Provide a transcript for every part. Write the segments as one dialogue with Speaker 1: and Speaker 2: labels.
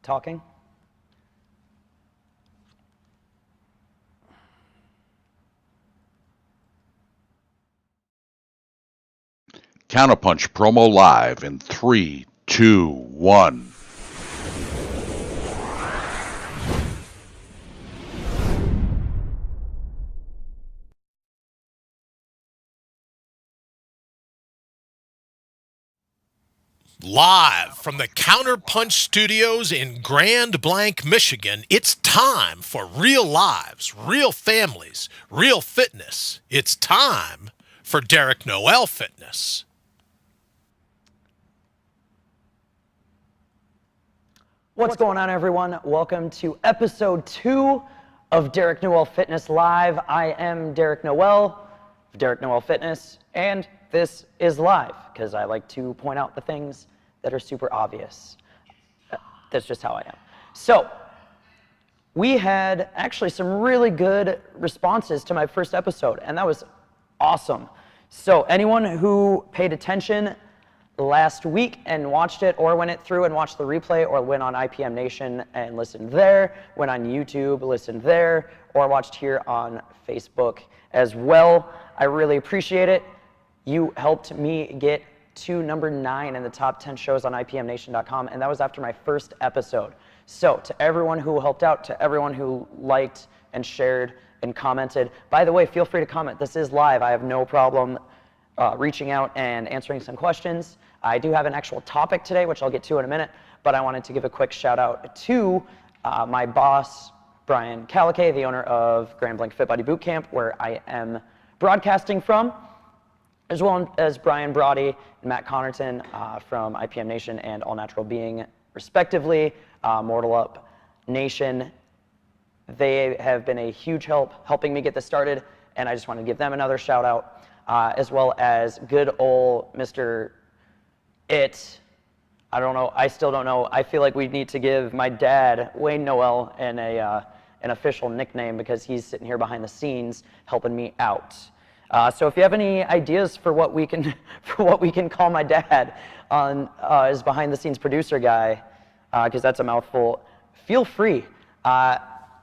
Speaker 1: talking.
Speaker 2: Counterpunch promo live in 3, 2, 1.
Speaker 3: Live from the Counterpunch studios in Grand Blanc, Michigan, it's time for real lives, real families, real fitness. It's time for Derek Noel Fitness.
Speaker 1: What's going on, everyone? Welcome to episode 2 of Derek Noel Fitness Live. I am Derek Noel of Derek Noel Fitness, and this is live because I like to point out the things that are super obvious. That's just how I am. So, we had actually some really good responses to my first episode, and that was awesome. So, anyone who paid attention last week and watched it, or went it through and watched the replay, or went on IPM Nation and listened there, went on YouTube, listened there, or watched here on Facebook as well, I really appreciate it. You helped me get to number 9 in the top 10 shows on IPMNation.com, and that was after my first episode. So, to everyone who helped out, to everyone who liked and shared and commented, by the way, feel free to comment. This is live. I have no problem reaching out and answering some questions. I do have an actual topic today, which I'll get to in a minute, but I wanted to give a quick shout out to my boss, Brian Calicay, the owner of Grand Blanc Fit Body Bootcamp, where I am broadcasting from, as well as Brian Brody and Matt Connerton from IPM Nation and All Natural Being, respectively, Mortal Up Nation. They have been a huge help helping me get this started, and I just want to give them another shout out, as well as good old Mr. I don't know, I still don't know. I feel like we need to give my dad, Wayne Noel, an official nickname because he's sitting here behind the scenes helping me out. So if you have any ideas for what we can call my dad on as behind the scenes producer guy, because that's a mouthful, feel free.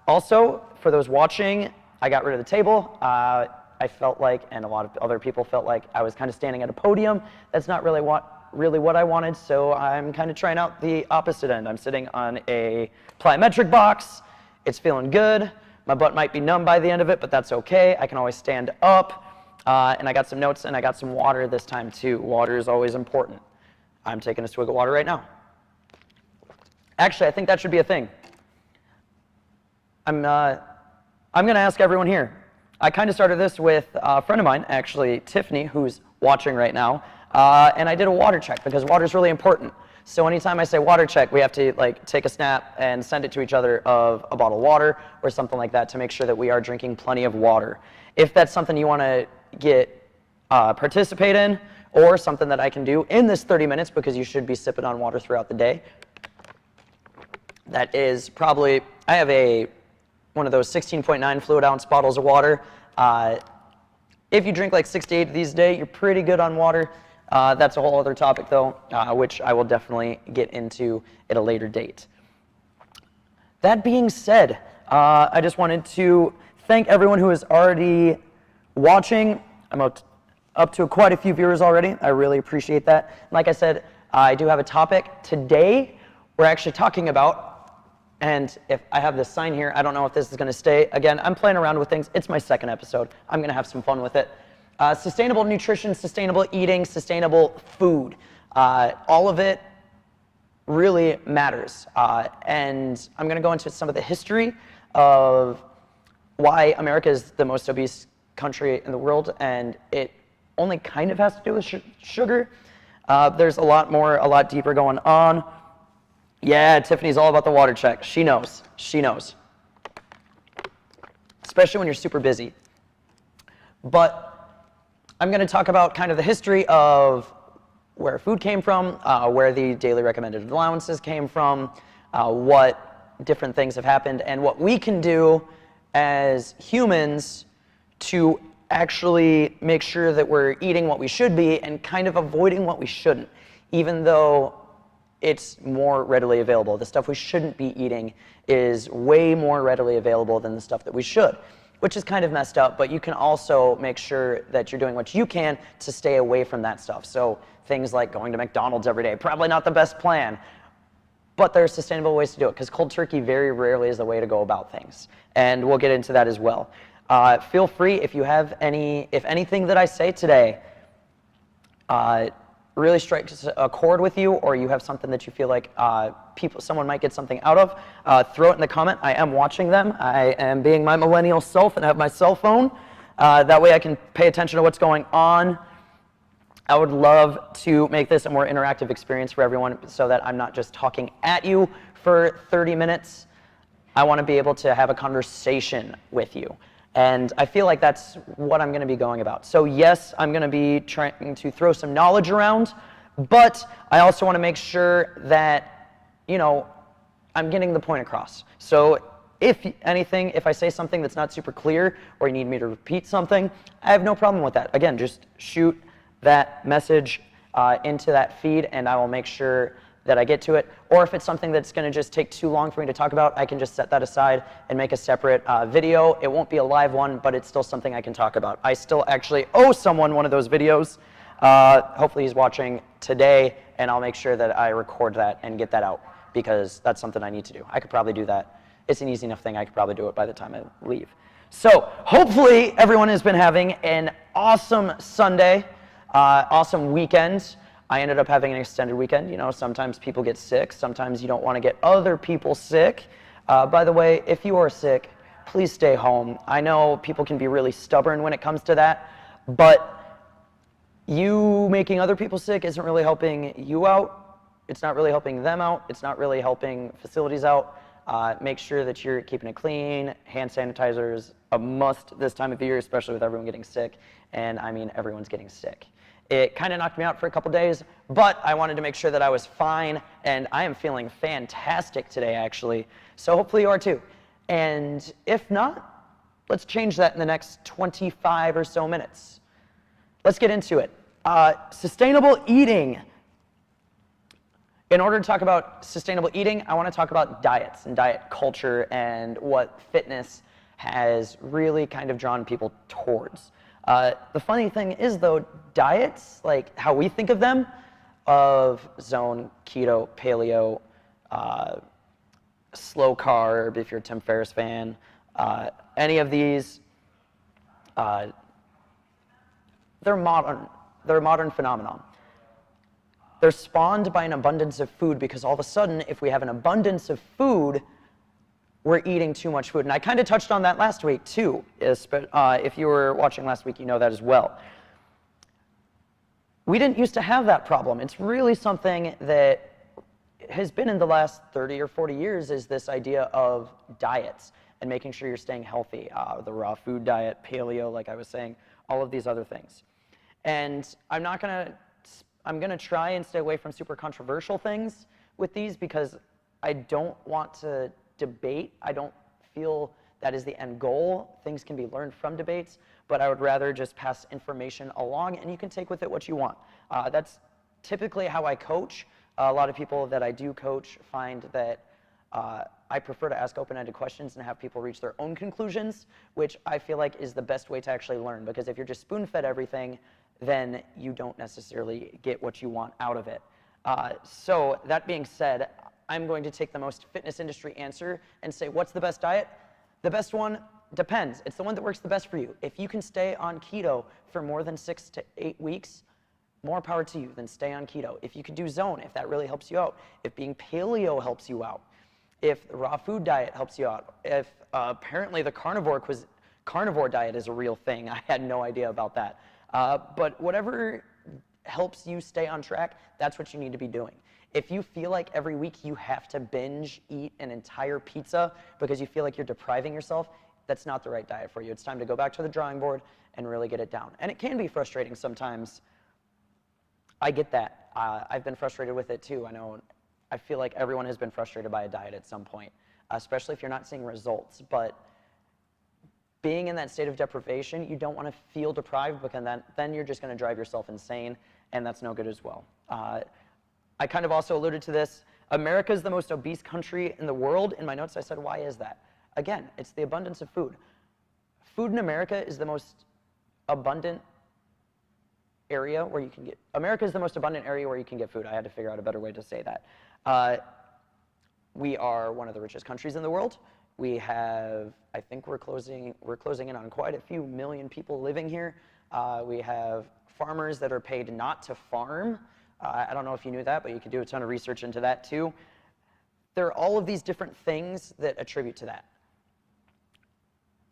Speaker 1: Also, for those watching, I got rid of the table. I felt like, and a lot of other people felt like, I was kind of standing at a podium. That's not really what I wanted, so I'm kind of trying out the opposite end. I'm sitting on a plyometric box. It's feeling good. My butt might be numb by the end of it, but that's okay. I can always stand up. And I got some notes, and I got some water this time too. Water is always important. I'm taking a swig of water right now. Actually, I think that should be a thing. I'm going to ask everyone here. I kind of started this with a friend of mine, actually, Tiffany, who's watching right now, and I did a water check because water is really important. So anytime I say water check, we have to take a snap and send it to each other of a bottle of water or something like that to make sure that we are drinking plenty of water. If that's something you want to participate in, or something that I can do in this 30 minutes, because you should be sipping on water throughout the day, that is probably, I have one of those 16.9 fluid ounce bottles of water. If you drink like 6 to 8 of these a day, you're pretty good on water. That's a whole other topic though, which I will definitely get into at a later date. That being said, I just wanted to thank everyone who is already watching. I'm up to quite a few viewers already. I really appreciate that. Like I said, I do have a topic. Today, we're actually talking about, and if I have this sign here, I don't know if this is going to stay. Again, I'm playing around with things. It's my second episode. I'm going to have some fun with it. Sustainable nutrition, sustainable eating, sustainable food. All of it really matters. And I'm going to go into some of the history of why America is the most obese country in the world, and it only kind of has to do with sugar. There's a lot deeper going on. Yeah, Tiffany's all about the water check. She knows. She knows. Especially when you're super busy. But I'm going to talk about kind of the history of where food came from, where the daily recommended allowances came from, what different things have happened, and what we can do as humans to actually make sure that we're eating what we should be and kind of avoiding what we shouldn't. Even though it's more readily available. The stuff we shouldn't be eating is way more readily available than the stuff that we should, which is kind of messed up, but you can also make sure that you're doing what you can to stay away from that stuff. So things like going to McDonald's every day, probably not the best plan, but there are sustainable ways to do it, because cold turkey very rarely is the way to go about things. And we'll get into that as well. Feel free, if you have if anything that I say today really strikes a chord with you, or you have something that you feel like someone might get something out of, throw it in the comment. I am watching them. I am being my millennial self and have my cell phone. That way I can pay attention to what's going on. I would love to make this a more interactive experience for everyone so that I'm not just talking at you for 30 minutes. I want to be able to have a conversation with you. And I feel like that's what I'm going to be going about. So yes, I'm going to be trying to throw some knowledge around, but I also want to make sure that, I'm getting the point across. So if anything, if I say something that's not super clear, or you need me to repeat something, I have no problem with that. Again, just shoot that message into that feed, and I will make sure that I get to it. Or if it's something that's going to just take too long for me to talk about, I can just set that aside and make a separate video. It won't be a live one, but it's still something I can talk about. I still actually owe someone one of those videos. Hopefully he's watching today, and I'll make sure that I record that and get that out, because that's something I need to do. I could probably do that. It's an easy enough thing. I could probably do it by the time I leave. So hopefully everyone has been having an awesome Sunday, awesome weekend. I ended up having an extended weekend. Sometimes people get sick. Sometimes you don't want to get other people sick. By the way, if you are sick, please stay home. I know people can be really stubborn when it comes to that, but you making other people sick isn't really helping you out. It's not really helping them out. It's not really helping facilities out. Make sure that you're keeping it clean. Hand sanitizer is a must this time of year, especially with everyone getting sick. And I mean, everyone's getting sick. It kind of knocked me out for a couple days, but I wanted to make sure that I was fine, and I am feeling fantastic today, actually. So hopefully you are too. And if not, let's change that in the next 25 or so minutes. Let's get into it. Sustainable eating. In order to talk about sustainable eating, I want to talk about diets and diet culture and what fitness has really kind of drawn people towards. The funny thing is, though, diets, like how we think of them, of zone, keto, paleo, slow carb, if you're a Tim Ferriss fan, any of these, they're a modern phenomenon. They're spawned by an abundance of food, because all of a sudden, if we have an abundance of food, we're eating too much food. And I kind of touched on that last week too. If you were watching last week, you know that as well. We didn't used to have that problem. It's really something that has been in the last 30 or 40 years, is this idea of diets and making sure you're staying healthy. The raw food diet, paleo, like I was saying, all of these other things. And I'm going to try and stay away from super controversial things with these, because I don't want to debate. I don't feel that is the end goal. Things can be learned from debates, but I would rather just pass information along, and you can take with it what you want. That's typically how I coach. A lot of people that I do coach find that I prefer to ask open-ended questions and have people reach their own conclusions, which I feel like is the best way to actually learn, because if you're just spoon-fed everything, then you don't necessarily get what you want out of it. So that being said, I'm going to take the most fitness industry answer and say, what's the best diet? The best one depends. It's the one that works the best for you. If you can stay on keto for more than 6 to 8 weeks, more power to you, then stay on keto. If you can do zone, if that really helps you out, if being paleo helps you out, if the raw food diet helps you out, if apparently the carnivore diet is a real thing. I had no idea about that. But whatever helps you stay on track, that's what you need to be doing. If you feel like every week you have to binge eat an entire pizza because you feel like you're depriving yourself, that's not the right diet for you. It's time to go back to the drawing board and really get it down. And it can be frustrating sometimes. I get that. I've been frustrated with it too. I feel like everyone has been frustrated by a diet at some point, especially if you're not seeing results. But being in that state of deprivation, you don't want to feel deprived, because then you're just going to drive yourself insane, and that's no good as well. I kind of also alluded to this. America is the most obese country in the world. In my notes, I said, why is that? Again, it's the abundance of food. Food in America is the most abundant area where you can get, America is the most abundant area where you can get food. I had to figure out a better way to say that. We are one of the richest countries in the world. We have, I think we're closing in on quite a few million people living here. We have farmers that are paid not to farm. I don't know if you knew that, but you could do a ton of research into that too. There are all of these different things that attribute to that.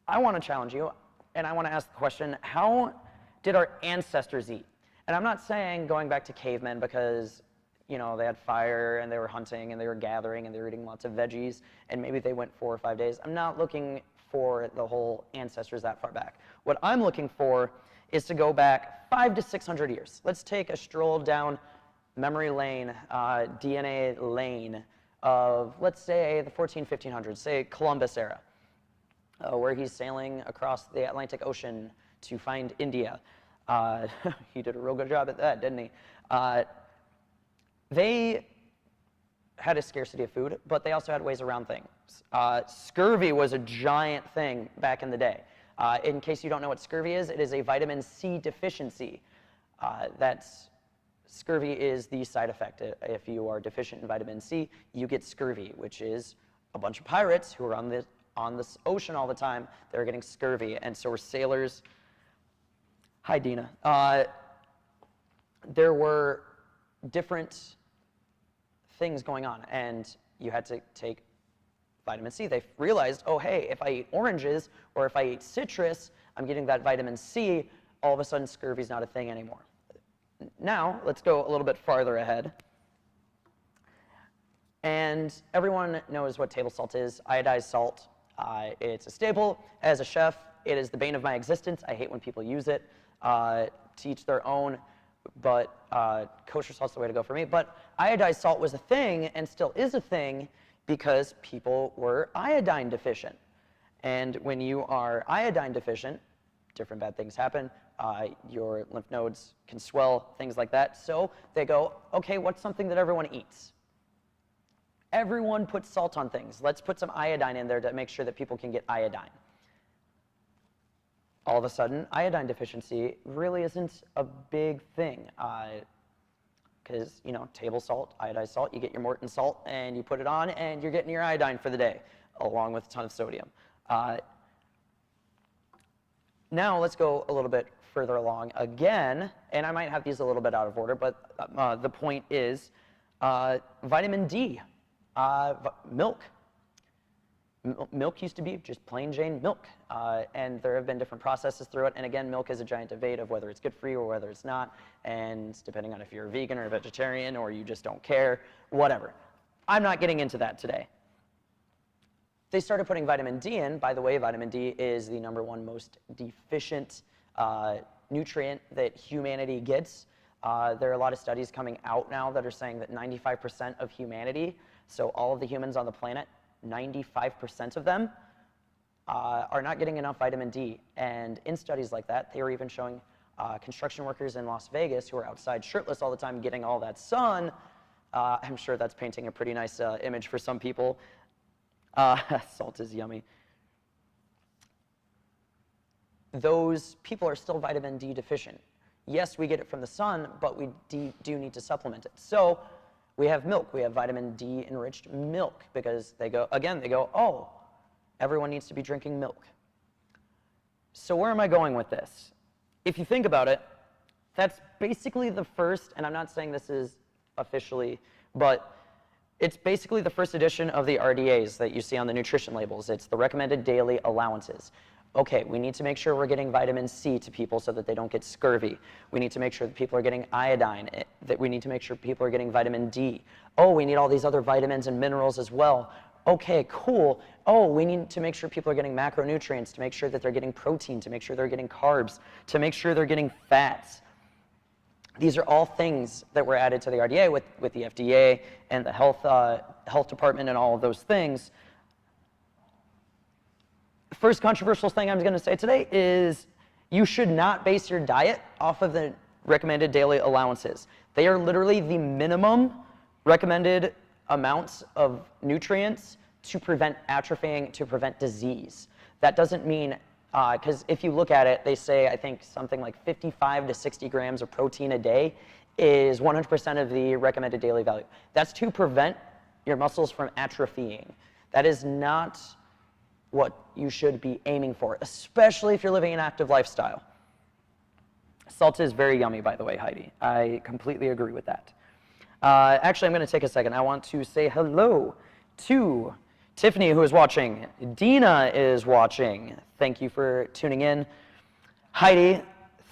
Speaker 1: I want to challenge you, and I want to ask the question, how did our ancestors eat? And I'm not saying going back to cavemen because, you know, they had fire and they were hunting and they were gathering and they were eating lots of veggies and maybe they went 4 or 5 days. I'm not looking for the whole ancestors that far back. What I'm looking for is to go back 500 to 600 years. Let's take a stroll down memory lane, DNA lane of, let's say, the 1500s, say Columbus era, where he's sailing across the Atlantic Ocean to find India. He did a real good job at that, didn't he? They had a scarcity of food, but they also had ways around things. Scurvy was a giant thing back in the day. In case you don't know what scurvy is, it is a vitamin C deficiency. Scurvy is the side effect. If you are deficient in vitamin C, you get scurvy, which is a bunch of pirates who are on this ocean all the time. They're getting scurvy, and so were sailors. Hi, Dina. There were different things going on, and you had to take vitamin C. They realized, oh, hey, if I eat oranges or if I eat citrus, I'm getting that vitamin C. All of a sudden, scurvy is not a thing anymore. Now, let's go a little bit farther ahead. And everyone knows what table salt is, iodized salt. It's a staple. As a chef, it is the bane of my existence. I hate when people use it. To each their own, but kosher salt's the way to go for me. But iodized salt was a thing and still is a thing because people were iodine deficient. And when you are iodine deficient, different bad things happen. Your lymph nodes can swell, things like that. So they go, okay, what's something that everyone eats? Everyone puts salt on things. Let's put some iodine in there to make sure that people can get iodine. All of a sudden, iodine deficiency really isn't a big thing. Because, you know, table salt, iodized salt, you get your Morton salt and you put it on and you're getting your iodine for the day, along with a ton of sodium. Now let's go a little bit further along again, and I might have these a little bit out of order, but the point is vitamin D, milk. Milk used to be just plain Jane milk, and there have been different processes through it, and again, milk is a giant debate of whether it's good for you or whether it's not, and depending on if you're a vegan or a vegetarian or you just don't care, whatever. I'm not getting into that today. They started putting vitamin D in. By the way, vitamin D is the #1 most deficient nutrient that humanity gets. There are a lot of studies coming out now that are saying that 95% of humanity, so all of the humans on the planet, 95% of them are not getting enough vitamin D. And in studies like that, they were even showing construction workers in Las Vegas who are outside shirtless all the time getting all that sun. I'm sure that's painting a pretty nice image for some people. Salt is yummy. Those people are still vitamin D deficient. Yes, we get it from the sun, but we do need to supplement it. So we have milk. We have vitamin D enriched milk because they go, oh, everyone needs to be drinking milk. So where am I going with this? If you think about it, that's basically the first, and I'm not saying this is officially, but it's basically the first edition of the RDAs that you see on the nutrition labels. It's the recommended daily allowances. Okay, we need to make sure we're getting vitamin C to people so that they don't get scurvy. We need to make sure that people are getting iodine, that we need to make sure people are getting vitamin D. Oh, we need all these other vitamins and minerals as well. Okay, cool. Oh, we need to make sure people are getting macronutrients, to make sure that they're getting protein, to make sure they're getting carbs, to make sure they're getting fats. These are all things that were added to the RDA with the FDA and the health department and all of those things. The first controversial thing I'm going to say today is you should not base your diet off of the recommended daily allowances. They are literally the minimum recommended amounts of nutrients to prevent atrophying, to prevent disease. That doesn't mean, because if you look at it, they say, I think something like 55 to 60 grams of protein a day is 100% of the recommended daily value. That's to prevent your muscles from atrophying. That is not what you should be aiming for, especially if you're living an active lifestyle. Salt is very yummy, by the way, Heidi. I completely agree with that. Actually, I'm going to take a second. I want to say hello to Tiffany, who is watching. Dina is watching. Thank you for tuning in. Heidi,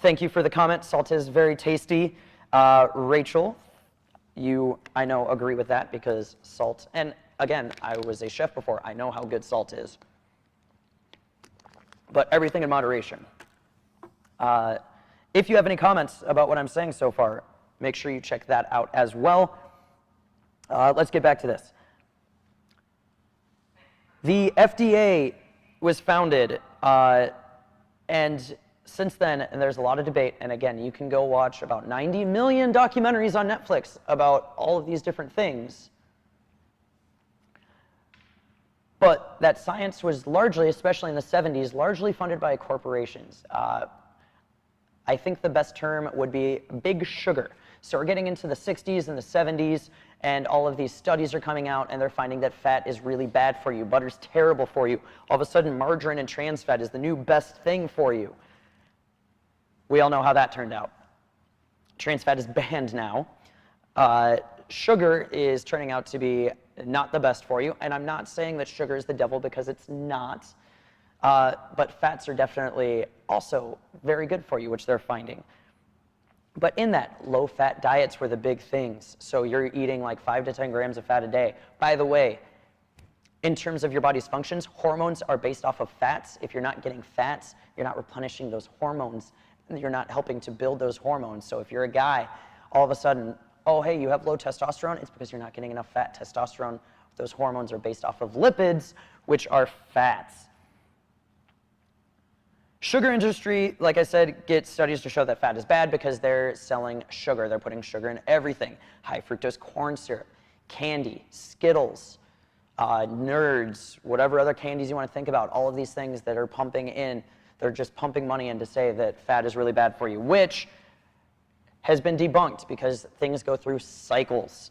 Speaker 1: thank you for the comment. Salt is very tasty. Rachel, you, I know, agree with that because salt, and again, I was a chef before. I know how good salt is. But everything in moderation. If you have any comments about what I'm saying so far, make sure you check that out as well. Let's get back to this. The FDA was founded, and since then, and there's a lot of debate, and again, you can go watch about 90 million documentaries on Netflix about all of these different things. But that science was largely, especially in the 70s, largely funded by corporations. I think the best term would be big sugar. So we're getting into the 60s and the 70s, and all of these studies are coming out, and they're finding that fat is really bad for you. Butter's terrible for you. All of a sudden, margarine and trans fat is the new best thing for you. We all know how that turned out. Trans fat is banned now. Sugar is turning out to be not the best for you, and I'm not saying that sugar is the devil because it's not. But fats are definitely also very good for you, which they're finding. But in that, low-fat diets were the big things. So you're eating like 5 to 10 grams of fat a day. By the way, in terms of your body's functions, hormones are based off of fats. If you're not getting fats, you're not replenishing those hormones. You're not helping to build those hormones. So if you're a guy, all of a sudden, oh, hey, you have low testosterone, it's because you're not getting enough fat. Testosterone, those hormones are based off of lipids, which are fats. Sugar industry, like I said, gets studies to show that fat is bad because they're selling sugar. They're putting sugar in everything. High fructose corn syrup, candy, Skittles, Nerds, whatever other candies you want to think about, all of these things that are pumping in, they're just pumping money in to say that fat is really bad for you, which has been debunked because things go through cycles.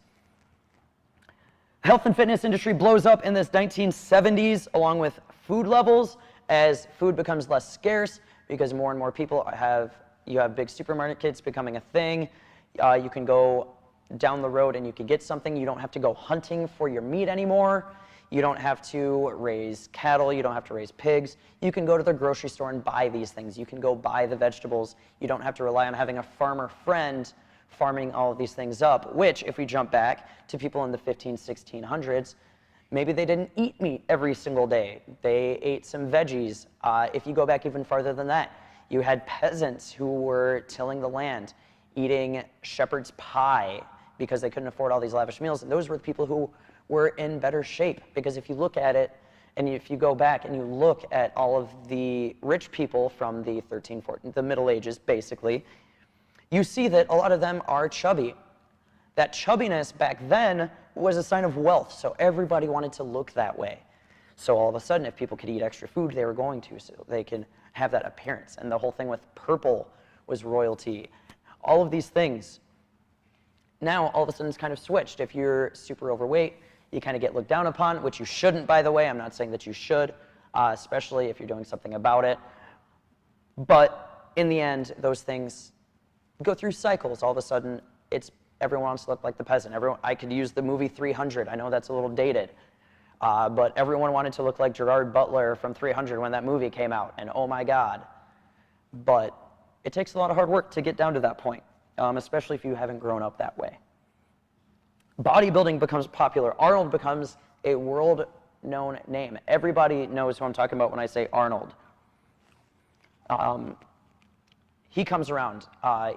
Speaker 1: Health and fitness industry blows up in this 1970s along with food levels as food becomes less scarce because more and more people you have big supermarkets becoming a thing. You can go down the road and you can get something. You don't have to go hunting for your meat anymore. You don't have to raise cattle. You don't have to raise pigs. You can go to the grocery store and buy these things. You can go buy the vegetables. You don't have to rely on having a farmer friend farming all of these things up, which, if we jump back to people in the 1600s, maybe they didn't eat meat every single day. They ate some veggies. If you go back even farther than that, you had peasants who were tilling the land, eating shepherd's pie because they couldn't afford all these lavish meals. And those were the people who were in better shape. Because if you look at it, and if you go back and you look at all of the rich people from the 14, the Middle Ages, basically, you see that a lot of them are chubby. That chubbiness back then was a sign of wealth, so everybody wanted to look that way. So all of a sudden, if people could eat extra food, they were going to, so they can have that appearance. And the whole thing with purple was royalty. All of these things. Now, all of a sudden, it's kind of switched. If you're super overweight, you kind of get looked down upon, which you shouldn't, by the way. I'm not saying that you should, especially if you're doing something about it. But in the end, those things go through cycles. All of a sudden, everyone wants to look like the peasant. I could use the movie 300. I know that's a little dated. But everyone wanted to look like Gerard Butler from 300 when that movie came out. And oh my God. But it takes a lot of hard work to get down to that point, especially if you haven't grown up that way. Bodybuilding becomes popular. Arnold becomes a world-known name. Everybody knows who I'm talking about when I say Arnold. He comes around.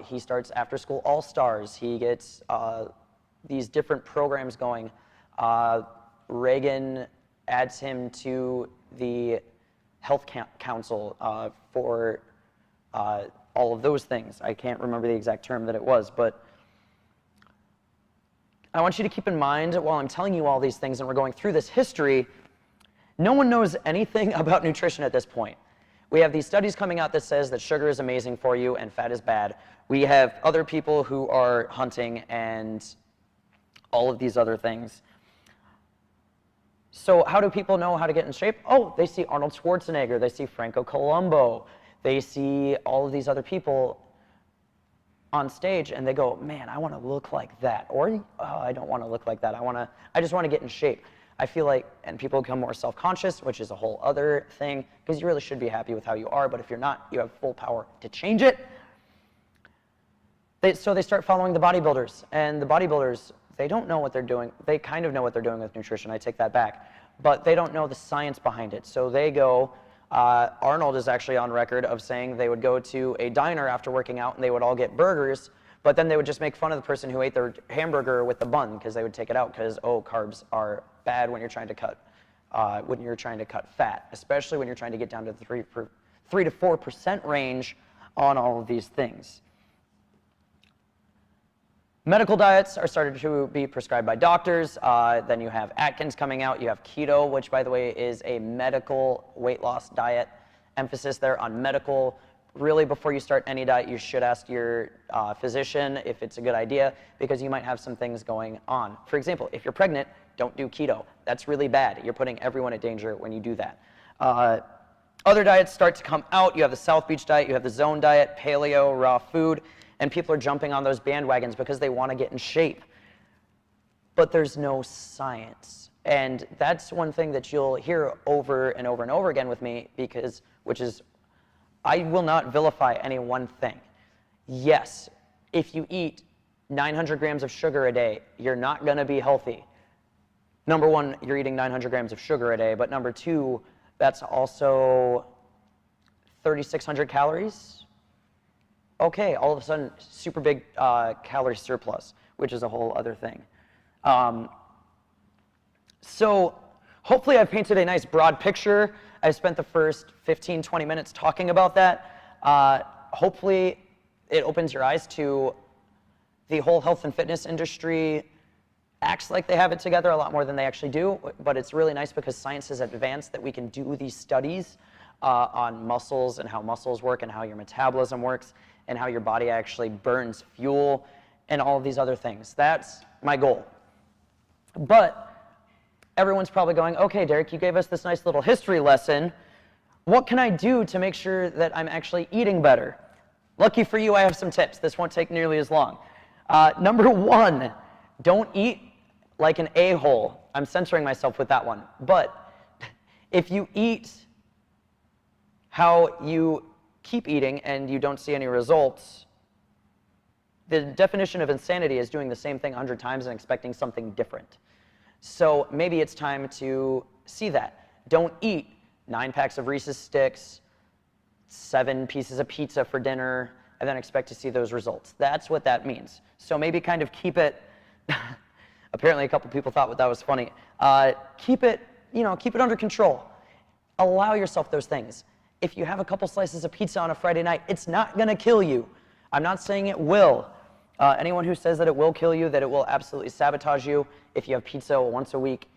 Speaker 1: He starts After School All-Stars. He gets these different programs going. Reagan adds him to the Health Council for all of those things. I can't remember the exact term that it was, but I want you to keep in mind while I'm telling you all these things and we're going through this history, no one knows anything about nutrition at this point. We have these studies coming out that says that sugar is amazing for you and fat is bad. We have other people who are hunting and all of these other things. So how do people know how to get in shape? Oh, they see Arnold Schwarzenegger, they see Franco Columbu, they see all of these other people on stage and they go, man, I want to look like that. Or, oh, I don't want to look like that. I just want to get in shape. I feel like, and people become more self-conscious, which is a whole other thing, because you really should be happy with how you are, but if you're not, you have full power to change it. So they start following the bodybuilders, and the bodybuilders, they don't know what they're doing. They kind of know what they're doing with nutrition, I take that back, but they don't know the science behind it. So they go, Arnold is actually on record of saying they would go to a diner after working out and they would all get burgers, but then they would just make fun of the person who ate their hamburger with the bun because they would take it out because, oh, carbs are bad when you're trying to cut fat, especially when you're trying to get down to the 3 to 4% range on all of these things. Medical diets are started to be prescribed by doctors. Then you have Atkins coming out. You have keto, which, by the way, is a medical weight loss diet. Emphasis there on medical. Really, before you start any diet, you should ask your physician if it's a good idea, because you might have some things going on. For example, if you're pregnant, don't do keto. That's really bad. You're putting everyone at danger when you do that. Other diets start to come out. You have the South Beach diet. You have the Zone diet, paleo, raw food. And people are jumping on those bandwagons because they want to get in shape. But there's no science. And that's one thing that you'll hear over and over and over again with me, which is, I will not vilify any one thing. Yes, if you eat 900 grams of sugar a day, you're not going to be healthy. Number one, you're eating 900 grams of sugar a day, but number two, that's also 3,600 calories. Okay, all of a sudden, super big calorie surplus, which is a whole other thing. So hopefully I've painted a nice broad picture. I spent the first 15, 20 minutes talking about that. Hopefully it opens your eyes to the whole health and fitness industry acts like they have it together a lot more than they actually do, but it's really nice because science has advanced that we can do these studies on muscles and how muscles work and how your metabolism works and how your body actually burns fuel and all of these other things. That's my goal. But everyone's probably going, okay, Derek, you gave us this nice little history lesson. What can I do to make sure that I'm actually eating better? Lucky for you, I have some tips. This won't take nearly as long. Number one, don't eat like an a-hole. I'm censoring myself with that one. But if you eat how you keep eating and you don't see any results, the definition of insanity is doing the same thing 100 times and expecting something different. So maybe it's time to see that. Don't eat 9 packs of Reese's Sticks, 7 pieces of pizza for dinner, and then expect to see those results. That's what that means. So maybe kind of keep it, apparently a couple people thought that was funny. Keep it under control. Allow yourself those things. If you have a couple slices of pizza on a Friday night, it's not gonna kill you. I'm not saying it will. Anyone who says that it will kill you, that it will absolutely sabotage you if you have pizza once a week,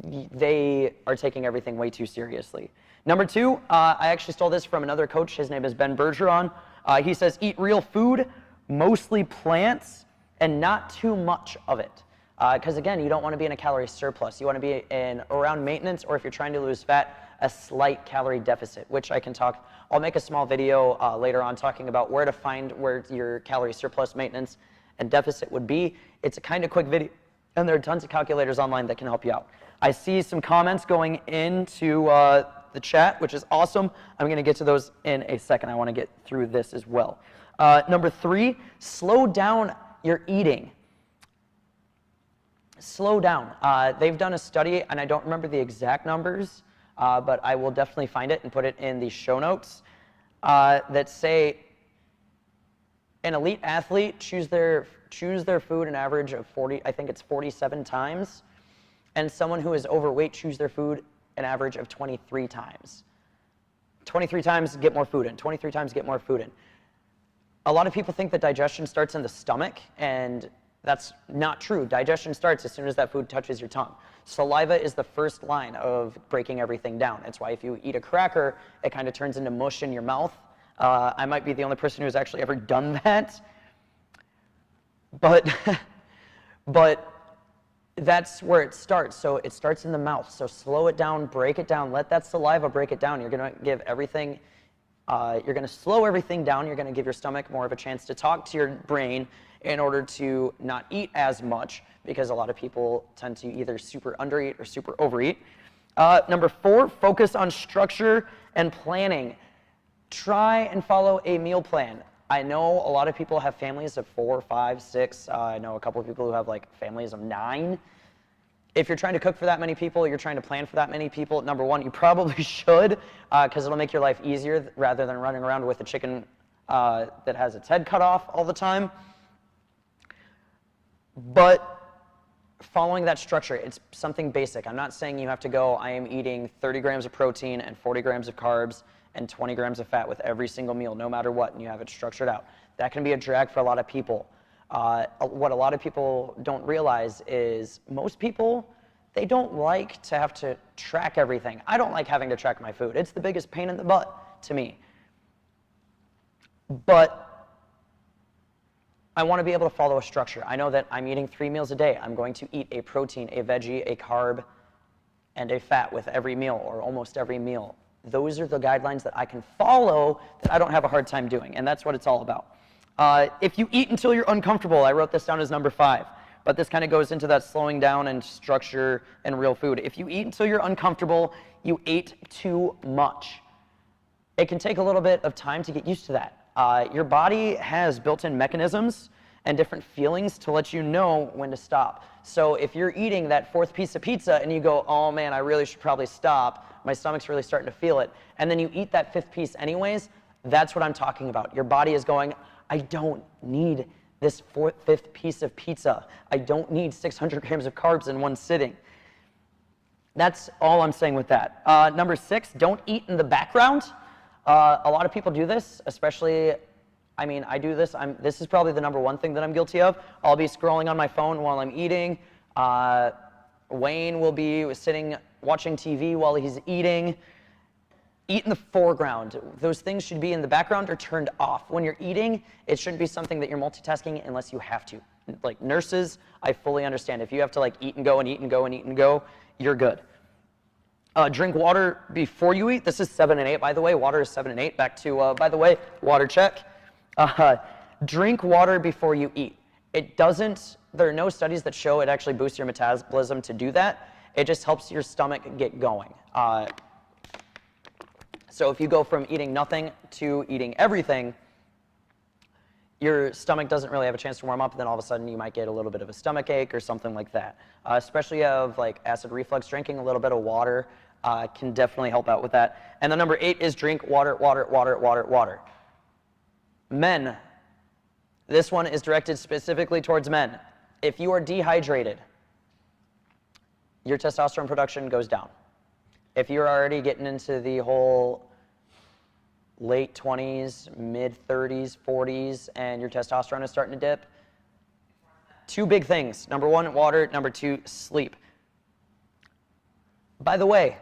Speaker 1: they are taking everything way too seriously. Number two, I actually stole this from another coach. His name is Ben Bergeron. He says, eat real food, mostly plants, and not too much of it. Because again, you don't want to be in a calorie surplus. You want to be in around maintenance, or if you're trying to lose fat, a slight calorie deficit, which I can talk. I'll make a small video later on talking about where to find where your calorie surplus, maintenance, and deficit would be. It's a kind of quick video, and there are tons of calculators online that can help you out. I see some comments going into the chat, which is awesome. I'm going to get to those in a second. I want to get through this as well. Number three, slow down your eating. Slow down. They've done a study, and I don't remember the exact numbers, but I will definitely find it and put it in the show notes, that say an elite athlete choose their food an average of 47 times, and someone who is overweight choose their food an average of 23 times. 23 times get more food in, 23 times get more food in. A lot of people think that digestion starts in the stomach, and that's not true. Digestion starts as soon as that food touches your tongue. Saliva is the first line of breaking everything down. That's why if you eat a cracker, it kind of turns into mush in your mouth. I might be the only person who's actually ever done that. But, but that's where it starts. So it starts in the mouth. So slow it down, break it down, let that saliva break it down. You're going to give everything, you're going to slow everything down. You're going to give your stomach more of a chance to talk to your brain in order to not eat as much, because a lot of people tend to either super undereat or super overeat. Number 4, focus on structure and planning. Try and follow a meal plan. I know a lot of people have families of 4, 5, 6. I know a couple of people who have like families of 9. If you're trying to cook for that many people, you're trying to plan for that many people, number 1, you probably should, because it'll make your life easier rather than running around with a chicken that has its head cut off all the time. But following that structure, it's something basic. I'm not saying you have to go, I am eating 30 grams of protein and 40 grams of carbs and 20 grams of fat with every single meal, no matter what, and you have it structured out. That can be a drag for a lot of people. What a lot of people don't realize is most people, they don't like to have to track everything. I don't like having to track my food. It's the biggest pain in the butt to me. But I want to be able to follow a structure. I know that I'm eating 3 meals a day. I'm going to eat a protein, a veggie, a carb, and a fat with every meal, or almost every meal. Those are the guidelines that I can follow that I don't have a hard time doing, and that's what it's all about. If you eat until you're uncomfortable, I wrote this down as number 5, but this kind of goes into that slowing down and structure and real food. If you eat until you're uncomfortable, you ate too much. It can take a little bit of time to get used to that. Your body has built-in mechanisms and different feelings to let you know when to stop. So if you're eating that 4th piece of pizza and you go, oh man, I really should probably stop, my stomach's really starting to feel it, and then you eat that 5th piece anyways, that's what I'm talking about. Your body is going, I don't need this 5th piece of pizza. I don't need 600 grams of carbs in one sitting. That's all I'm saying with that. Number 6, don't eat in the background. A lot of people do this, especially, I mean, I do this. This is probably the number 1 thing that I'm guilty of. I'll be scrolling on my phone while I'm eating. Wayne will be sitting watching TV while he's eating. Eat in the foreground. Those things should be in the background or turned off. When you're eating, it shouldn't be something that you're multitasking unless you have to. Like nurses, I fully understand. If you have to like eat and go and eat and go and eat and go, you're good. Drink water before you eat. This is 7 and 8, by the way. Water is 7 and 8. Back to, by the way, water check. Drink water before you eat. It doesn't, there are no studies that show it actually boosts your metabolism to do that. It just helps your stomach get going. So if you go from eating nothing to eating everything, your stomach doesn't really have a chance to warm up, and then all of a sudden you might get a little bit of a stomach ache or something like that. Especially if you have like acid reflux, drinking a little bit of water can definitely help out with that. And then number 8 is drink water, water, water, water, water. Men, this one is directed specifically towards men. If you are dehydrated, your testosterone production goes down. If you're already getting into the whole late 20s, mid 30s, 40s, and your testosterone is starting to dip, 2 big things. Number 1, water. Number 2, sleep. By the way,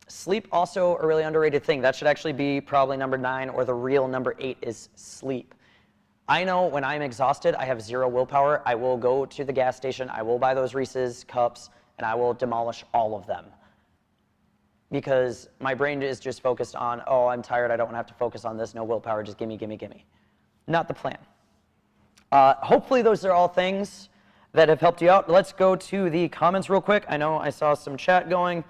Speaker 1: sleep also a really underrated thing. That should actually be probably number 9, or the real number 8 is sleep. I know when I'm exhausted, I have 0 willpower. I will go to the gas station, I will buy those Reese's cups, and I will demolish all of them. Because my brain is just focused on, oh, I'm tired, I don't want to have to focus on this, no willpower, just gimme, gimme, gimme. Not the plan. Hopefully those are all things that have helped you out. Let's go to the comments real quick. I know I saw some chat going.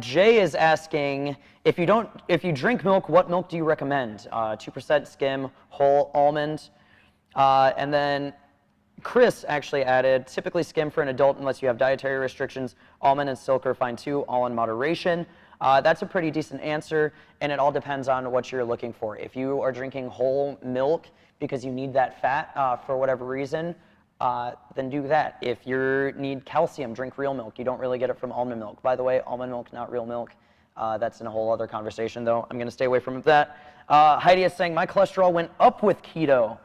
Speaker 1: Jay is asking, if you drink milk, what milk do you recommend? 2% skim, whole almond. And then Chris actually added, typically skim for an adult unless you have dietary restrictions. Almond and silk are fine too, all in moderation. That's a pretty decent answer, and it all depends on what you're looking for. If you are drinking whole milk because you need that fat for whatever reason, then do that. If you need calcium, drink real milk. You don't really get it from almond milk. By the way, almond milk, not real milk. That's in a whole other conversation, though. I'm going to stay away from that. Heidi is saying, my cholesterol went up with keto.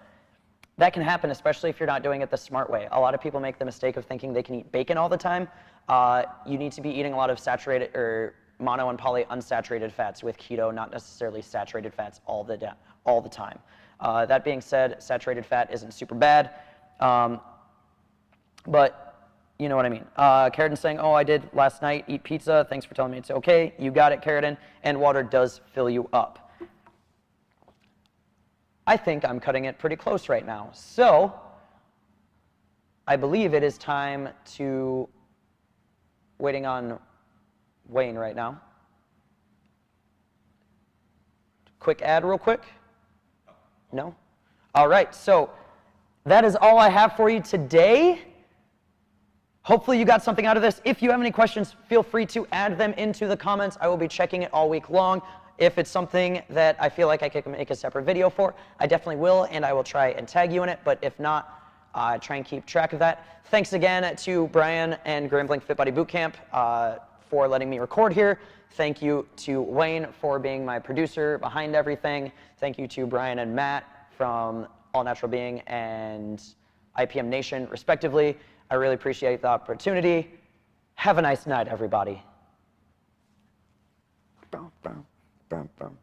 Speaker 1: That can happen, especially if you're not doing it the smart way. A lot of people make the mistake of thinking they can eat bacon all the time. You need to be eating a lot of saturated or mono and polyunsaturated fats with keto, not necessarily saturated fats all the time. That being said, saturated fat isn't super bad, but you know what I mean. Keratin saying, oh, I did last night eat pizza. Thanks for telling me it's okay. You got it, Keratin. And water does fill you up. I think I'm cutting it pretty close right now. So I believe it is time to waiting on Wayne right now. Quick ad real quick. No? All right, so that is all I have for you today. Hopefully you got something out of this. If you have any questions, feel free to add them into the comments. I will be checking it all week long. If it's something that I feel like I could make a separate video for, I definitely will, and I will try and tag you in it. But if not, try and keep track of that. Thanks again to Brian and Grambling Fit Body Bootcamp for letting me record here. Thank you to Wayne for being my producer behind everything. Thank you to Brian and Matt from All Natural Being and IPM Nation, respectively. I really appreciate the opportunity. Have a nice night, everybody. Boom, boom, boom, boom.